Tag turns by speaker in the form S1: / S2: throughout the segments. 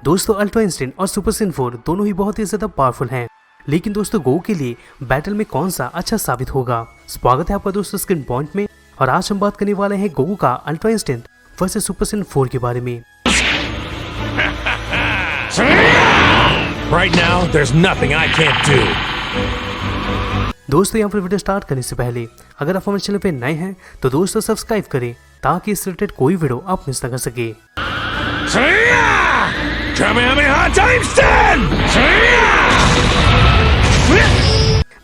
S1: दोस्तों ultra instant और super Saiyan 4 दोनों ही बहुत ही ज्यादा पावरफुल हैं, लेकिन दोस्तों गोकू के लिए बैटल में कौन सा अच्छा साबित होगा। स्वागत है आपका दोस्तों स्क्रीन पॉइंट में, और आज हम बात करने वाले हैं गोकू का ultra instant versus super Saiyan 4 के बारे में।
S2: Right now, there's nothing I can't do.
S1: दोस्तों यहाँ पर वीडियो स्टार्ट करने से पहले अगर आप हमारे चैनल पे नए हैं तो दोस्तों सब्सक्राइब करें ताकि इस रिलेटेड कोई वीडियो आप मिस न कर सके।
S2: Kamehameha times 10!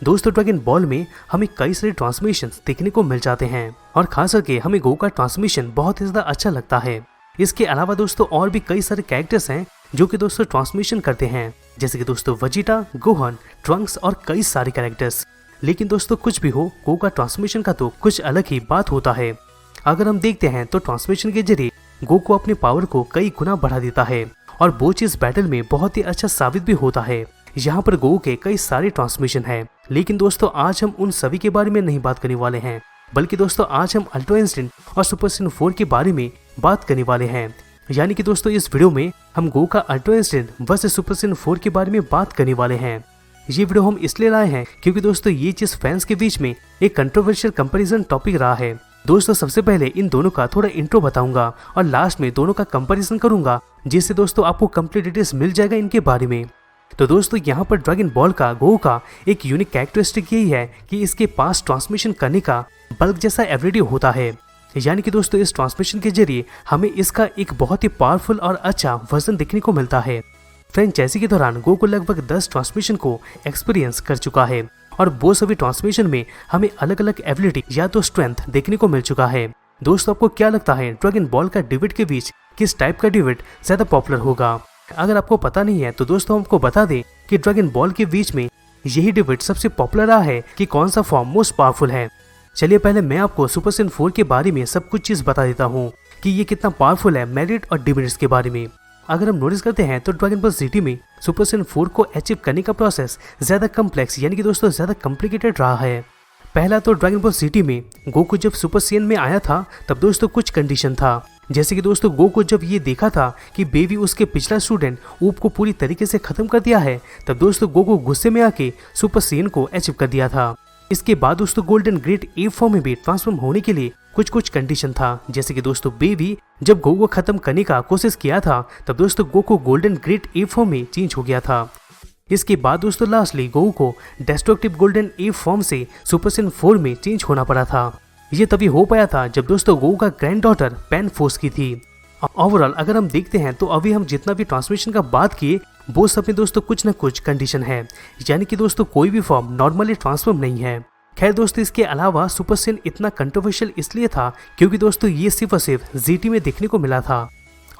S1: दोस्तों ड्रैगन बॉल में हमें कई सारे ट्रांसमिशंस देखने को मिल जाते हैं, और खास करके हमें गोकू का ट्रांसमिशन बहुत ही ज्यादा अच्छा लगता है। इसके अलावा दोस्तों और भी कई सारे कैरेक्टर्स हैं जो कि दोस्तों ट्रांसमिशन करते हैं, जैसे कि दोस्तों वेजिटा, गोहन, ट्रंक्स और कई सारे कैरेक्टर्स। लेकिन दोस्तों कुछ भी हो, गोकू का ट्रांसमिशन का तो कुछ अलग ही बात होता है। अगर हम देखते हैं तो ट्रांसमिशन के जरिए गोकू अपने पावर को कई गुना बढ़ा देता है, और वो चीज बैटल में बहुत ही अच्छा साबित भी होता है। यहाँ पर गोकू के कई सारे ट्रांसमिशन है, लेकिन दोस्तों आज हम उन सभी के बारे में नहीं बात करने वाले हैं, बल्कि दोस्तों आज हम अल्ट्रा इंस्टेंट और सुपर सैयन 4 के बारे में बात करने वाले हैं। यानी कि दोस्तों इस वीडियो में हम गोकू का ultra instant versus super Saiyan 4 के बारे में बात करने वाले हैं। ये वीडियो हम इसलिए लाए हैं क्योंकि दोस्तों ये चीज फैंस के बीच में एक कंट्रोवर्शियल कंपैरिजन टॉपिक रहा है। दोस्तों सबसे पहले इन दोनों का थोड़ा इंट्रो बताऊंगा और लास्ट में दोनों का कंपैरिजन करूंगा, जिससे दोस्तों आपको कंप्लीट डिटेल्स मिल जाएगा इनके बारे में। तो दोस्तों यहाँ पर ड्रैगन बॉल का गोकू का एक यूनिक कैरेक्टरिस्टिक यही है कि इसके पास ट्रांसमिशन करने का बल्ब जैसा एबिलिटी होता है। यानी कि दोस्तों इस ट्रांसमिशन के जरिए हमें इसका एक बहुत ही पावरफुल और अच्छा वर्जन देखने को मिलता है। फ्रेंचाइजी के दौरान गोकू लगभग 10 ट्रांसमिशन को एक्सपीरियंस कर चुका है, और वो सभी ट्रांसमिशन में हमें अलग अलग एबिलिटी या तो स्ट्रेंथ देखने को मिल चुका है। दोस्तों आपको क्या लगता है ड्रैगन बॉल का डिविड के बीच किस टाइप का डिविड ज्यादा पॉपुलर होगा? अगर आपको पता नहीं है तो दोस्तों हमको बता दें कि ड्रैगन बॉल के बीच में यही डिविड सबसे पॉपुलर रहा है कि कौन सा फॉर्म मोस्ट पावरफुल है। चलिए पहले मैं आपको सुपर सैयन 4 के बारे में सब कुछ चीज बता देता हूँ कि ये कितना पावरफुल है, मेरिट और डिमेरिट्स के बारे में। अगर हम नोटिस करते हैं तो ड्रैगन बॉल जीटी में सुपर सैयन 4 को अचीव करने का प्रोसेस ज्यादा कम्प्लेक्स यानी कि दोस्तों ज्यादा कॉम्प्लिकेटेड रहा है। पहला तो ड्रैगन बॉल जीटी में गोकू जब सुपर सैयन में आया था तब दोस्तों कुछ कंडीशन था, जैसे कि दोस्तों गोकू जब ये देखा था कि बेबी उसके पिछला स्टूडेंट ऊप को पूरी तरीके से खत्म कर दिया है, तब दोस्तों गोकू गुस्से में आके सुपर सैयन को अचीव कर दिया था। इसके बाद दोस्तों गोल्डन ग्रेट एप फॉर्म में भी ट्रांसफॉर्म होने के लिए कुछ कंडीशन था, जैसे कि दोस्तों बेबी जब गोकू को खत्म करने का कोशिश किया था तब दोस्तों Goku golden great app form में चेंज हो गया था। इसके बाद दोस्तों लास्टली गोकू को डेस्ट्रक्टिव गोल्डन एप फॉर्म से सुपर सैयन 4 में चेंज होना पड़ा था। ये तभी हो पाया था जब दोस्तों गोकू का ग्रैंड डॉटर पैन फोर्स की थी। ओवरऑल अगर हम देखते हैं तो अभी हम जितना भी ट्रांसमिशन का बात किए वो सब में दोस्तों कुछ न कुछ कंडीशन है, यानी कि दोस्तों कोई भी फॉर्म नॉर्मली ट्रांसफॉर्म नहीं है। खैर दोस्तों इसके अलावा सुपर सैयन इतना कंट्रोवर्शियल इसलिए था क्योंकि दोस्तों ये सिर्फ और सिर्फ जीटी में देखने को मिला था,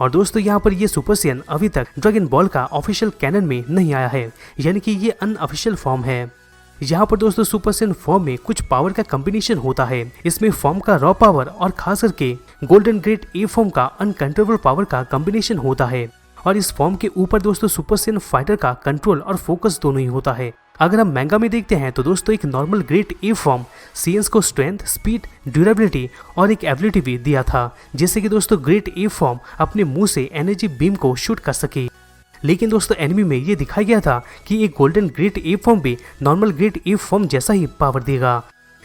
S1: और दोस्तों यहाँ पर ये सुपर सैयन अभी तक ड्रैगन बॉल का ऑफिशियल कैनन में नहीं आया है, यानी कि ये अनऑफिशियल फॉर्म है। यहाँ पर दोस्तों सुपर सैयन फॉर्म में कुछ पावर का कॉम्बिनेशन होता है। इसमें फॉर्म का रॉ पावर और खास करके गोल्डन ग्रेट ए फॉर्म का अनकंट्रोलेबल पावर का कॉम्बिनेशन होता है, और इस फॉर्म के ऊपर दोस्तों सुपर सैयन फाइटर का कंट्रोल और फोकस दोनों ही होता है। अगर हम मैंगा में देखते हैं तो दोस्तों एक नॉर्मल ग्रेट ए फॉर्म सैयन्स को स्ट्रेंथ, स्पीड, ड्यूरेबिलिटी और एक एबिलिटी भी दिया था, जिससे कि दोस्तों ग्रेट ए फॉर्म अपने मुंह से एनर्जी बीम को शूट कर सके। लेकिन दोस्तों एनिमी में ये दिखाया गया था कि एक गोल्डन ग्रेट ए फॉर्म भी नॉर्मल ग्रेट ए फॉर्म जैसा ही पावर देगा,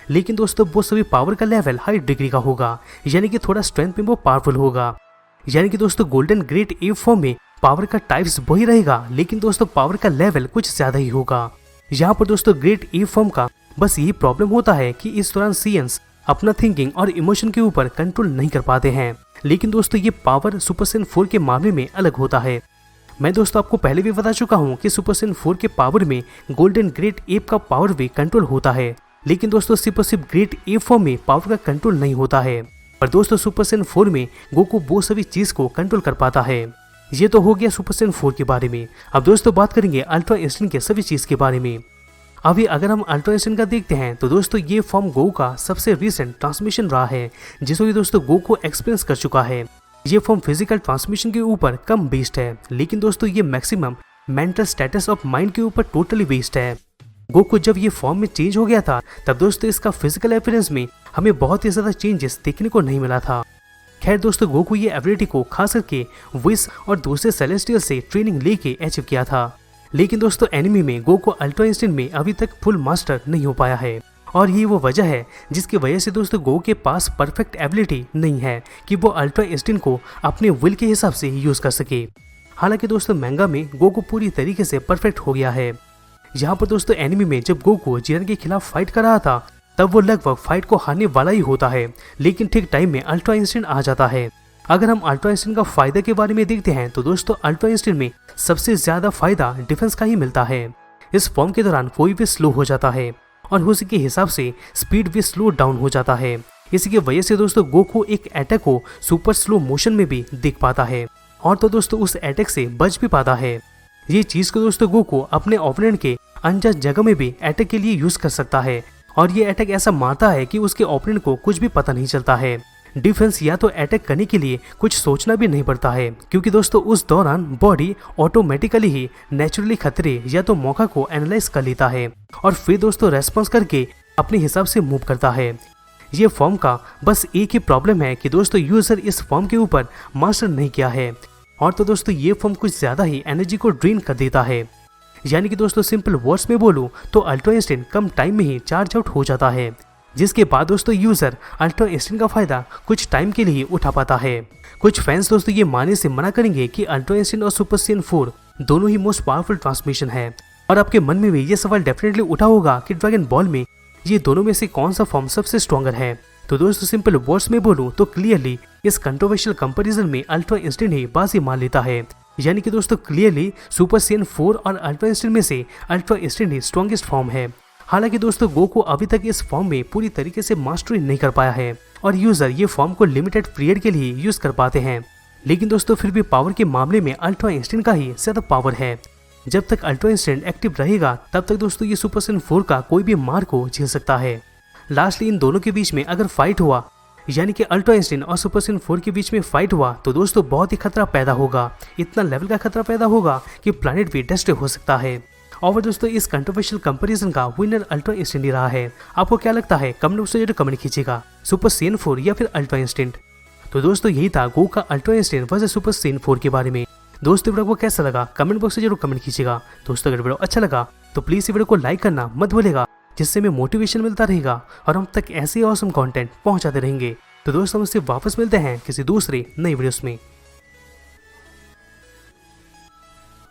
S1: लेकिन दोस्तों वो सभी पावर का लेवल हाई डिग्री का होगा, यानी कि थोड़ा स्ट्रेंथ में वो पावरफुल होगा। यानी कि दोस्तों गोल्डन ग्रेट ए फॉर्म में पावर का टाइप्स वही रहेगा, लेकिन दोस्तों पावर का लेवल कुछ ज्यादा ही होगा। यहाँ पर दोस्तों ग्रेट ए फॉर्म का बस यही प्रॉब्लम होता है कि इस दौरान सैयन्स अपना थिंकिंग और इमोशन के ऊपर कंट्रोल नहीं कर पाते हैं, लेकिन दोस्तों ये पावर सुपर सैयन 4 के मामले में अलग होता है। मैं दोस्तों आपको पहले भी बता चुका हूँ कि सुपर सैयन 4 के पावर में गोल्डन ग्रेट एप का पावर भी कंट्रोल होता है, लेकिन दोस्तों सिर्फ और सिर्फ ग्रेट एप फॉर्म में पावर का कंट्रोल नहीं होता है। पर दोस्तों सुपर सैयन 4 में गोकू वो सभी चीज को कंट्रोल कर पाता है। ये तो हो गया सुपर सैयन 4 के बारे में। अब दोस्तों बात करेंगे अल्ट्रा इंस्टेंट के सभी चीज के बारे में। अभी अगर हम अल्ट्रा इंस्टेंट का देखते हैं तो दोस्तों ये फॉर्म गोकू का सबसे रिसेंट ट्रांसमिशन रहा है, जिसको दोस्तों गोकू एक्सपीरियंस कर चुका है। ये फॉर्म फिजिकल ट्रांसमिशन के ऊपर कम बेस्ड है, लेकिन दोस्तों ये maximum mental status of mind के ऊपर टोटली बेस्ड है। गोकू जब ये फॉर्म में चेंज हो गया था तब दोस्तों इसका फिजिकल अपीयरेंस में हमें बहुत ही ज्यादा चेंजेस देखने को नहीं मिला था। खैर दोस्तों, गोकू ये एबिलिटी को खास करके विश और दूसरे सेलेस्टियल से ट्रेनिंग लेके अचीव किया था। लेकिन दोस्तों एनिमी में गोकू अल्ट्रा इंस्टेंट में अभी तक फुल मास्टर नहीं हो पाया है, और ये वो वजह है जिसकी वजह से दोस्तों गोकू के पास परफेक्ट एबिलिटी नहीं है कि वो अल्ट्रा इंस्टेंट को अपने विल के हिसाब से यूज कर सके। हालांकि दोस्तों मैंगा में गोकू पूरी तरीके से परफेक्ट हो गया है। यहाँ पर दोस्तों एनिमी में जब गोकू जिरन के खिलाफ फाइट कर रहा था तब वो लगभग फाइट को हारने वाला ही होता है, लेकिन ठीक टाइम में अल्ट्रा इंस्टेंट आ जाता है। अगर हम अल्ट्रा इंस्टेंट का फायदा के बारे में देखते हैं तो दोस्तों अल्ट्रा इंस्टेंट में सबसे ज्यादा फायदा डिफेंस का ही मिलता है। इस फॉर्म के दौरान कोई भी स्लो हो जाता है और उसी के हिसाब से स्पीड भी स्लो डाउन हो जाता है। इसी की वजह से दोस्तों गोकू एक अटैक को सुपर स्लो मोशन में भी देख पाता है और तो दोस्तों उस अटैक से बच भी पाता है। ये चीज को दोस्तों गोकू अपने ओपोनेंट के अनजस्ट जगह में भी अटैक के लिए यूज कर सकता है, और ये अटैक ऐसा मारता है कि उसके ओपोनेंट को कुछ भी पता नहीं चलता है। डिफेंस या तो अटैक करने के लिए कुछ सोचना भी नहीं पड़ता है, क्योंकि दोस्तों उस दौरान बॉडी ऑटोमेटिकली ही नेचुरली खतरे या तो मौका को एनालाइज कर लेता है और फिर दोस्तों रेस्पॉन्स करके अपने हिसाब से मूव करता है। ये फॉर्म का बस एक ही प्रॉब्लम है कि दोस्तों यूजर इस फॉर्म के ऊपर मास्टर नहीं किया है, और तो दोस्तों ये फॉर्म कुछ ज्यादा ही एनर्जी को ड्रेन कर देता है। यानी कि दोस्तों सिंपल वर्ड्स में बोलूं तो अल्ट्रा इंस्टेंट कम टाइम में ही चार्ज आउट हो जाता है, जिसके बाद दोस्तों यूजर अल्ट्रा इंस्टेंट का फायदा कुछ टाइम के लिए उठा पाता है। कुछ फैंस दोस्तों ये मानने से मना करेंगे कि अल्ट्रा इंस्टेंट और सुपर सैयन 4 दोनों ही मोस्ट पावरफुल ट्रांसमिशन है, और आपके मन में भी ये सवाल डेफिनेटली उठा होगा कि ड्रैगन बॉल में ये दोनों में से कौन सा फॉर्म सबसे स्ट्रॉन्गर है। तो दोस्तों सिंपल वर्ड्स में बोलूं तो क्लियरली इस कंट्रोवर्शियल कंपैरिजन में अल्ट्रा इंस्टेंट ही बाजी मार लेता है। यानी कि दोस्तों क्लियरली सुपर सैयन 4 और अल्ट्रा इंस्टेंट में से अल्ट्रा इंस्टेंट ही स्ट्रॉन्गेस्ट फॉर्म है। हालांकि दोस्तों गोकू अभी तक इस फॉर्म में पूरी तरीके से मास्टरी नहीं कर पाया है और यूजर ये फॉर्म को लिमिटेड पीरियड के लिए यूज कर पाते हैं, लेकिन दोस्तों फिर भी पावर के मामले में अल्ट्रा इंस्टेंट का ही ज्यादा पावर है। जब तक अल्ट्रा इंस्टेंट एक्टिव रहेगा तब तक दोस्तों ये सुपर सैयन 4 का कोई भी मार को झेल सकता है। लास्टली इन दोनों के बीच में अगर फाइट हुआ, यानी कि अल्ट्रा इंस्टेंट और सुपर सैयन 4 के बीच में फाइट हुआ, तो दोस्तों बहुत ही खतरा पैदा होगा। इतना लेवल का खतरा पैदा होगा कि प्लैनेट भी डिस्ट्रॉय हो सकता है। और दोस्तों इस कंट्रोवर्शियल कंपैरिजन का विनर अल्ट्रा इंस्टेंट ही रहा है। आपको क्या लगता है कमेंट बॉक्स में जरूर कमेंट कीजिएगा, सुपर सैयन 4 या फिर अल्ट्रा इंस्टेंट। तो दोस्तों यही था गोकू का ultra instant versus super Saiyan 4 के बारे में। दोस्तों वीडियो को कैसा लगा कमेंट बॉक्स में जरूर कमेंट कीजिएगा। दोस्तों अगर वीडियो अच्छा लगा तो प्लीज वीडियो को लाइक करना मत भूलिएगा, जिससे हमें मोटिवेशन मिलता रहेगा और हम तक ऐसे ऑसम कंटेंट पहुंचाते रहेंगे। तो दोस्तों हम इससे वापस मिलते हैं किसी दूसरे नई वीडियोस में।